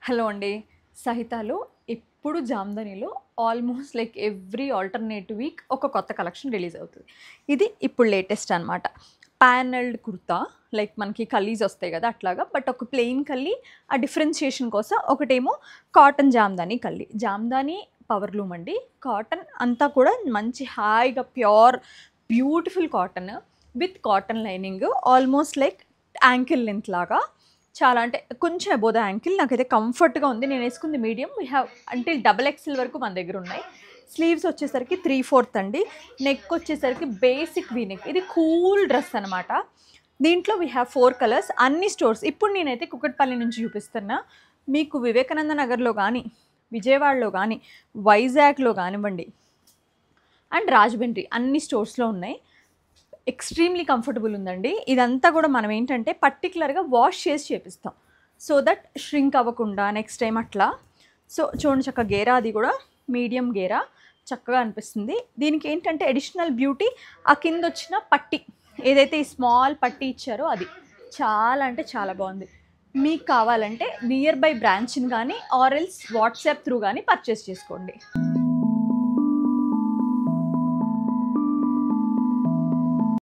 Hello అండి. సహితాలో ఎప్పుడు జామ్‌దనిలో almost like every alternate week ఒక కొత్త కలెక్షన్ రిలీజ్ అవుతది. ఇది ఇప్పుడు లేటెస్ట్ అనమాట. ప్యానెల్డ్ కుర్తా లైక్ మనకి కల్లీస్ వస్తాయి గదా! అట్లాగా. బట్ ఒక ప్లెయిన్ కల్లీ ఆ డిఫరెన్షియేషన్ కోసం ఒకటేమో కాటన్ జామ్‌దాని కల్లీ. జామ్‌దాని పవర్‌లూమ్ అండి. కాటన్ అంతా కూడా మంచి హాయిగా pure beautiful cotton with cotton lining almost like ankle length లాగా చాలా అంటే కొంచెం అబోవ్ ద యాంకిల్ నాకైతే కంఫర్ట్‌గా ఉంది. నేను వేసుకుంది medium. We have until double XL వరకు మన దగ్గర ఉన్నాయి. స్లీవ్స్ వచ్చేసరికి 3/4 అండి. నెక్ వచ్చేసరికి బేసిక్ వీ నెక్. ఇది కూల్ డ్రెస్ అనమాట. దీంట్లో వీ హావ్ 4 కలర్స్. అన్ని స్టోర్స్ ఇప్పుడు నేనైతే కుకట్పల్లి నుంచి చూపిస్తున్నా. మీకు వివేకానంద నగర్‌లో గానీ, విజయవాడలో గానీ, వైజాగ్‌లో గానివ్వండి అండ్ రాజమండ్రి అన్ని స్టోర్స్‌లో ఉన్నాయి. ఎక్స్ట్రీమ్లీ కంఫర్టబుల్ ఉందండి. ఇదంతా కూడా మనం ఏంటంటే పర్టిక్యులర్గా వాష్ చేసి చేపిస్తాం. సో దట్ ష్రింక్ అవ్వకుండా నెక్స్ట్ టైం అట్లా. సో చూడండి చక్కగా గేరా అది కూడా మీడియం గేరా చక్కగా అనిపిస్తుంది. దీనికి ఏంటంటే అడిషనల్ బ్యూటీ ఆ కింద వచ్చిన పట్టీ ఏదైతే ఈ స్మాల్ పట్టీ ఇచ్చారో అది చాలా అంటే చాలా బాగుంది. మీకు కావాలంటే నియర్ బై బ్రాంచ్ని కానీ ఆర్ ఎల్స్ వాట్సాప్ త్రూ కానీ పర్చేస్ చేసుకోండి.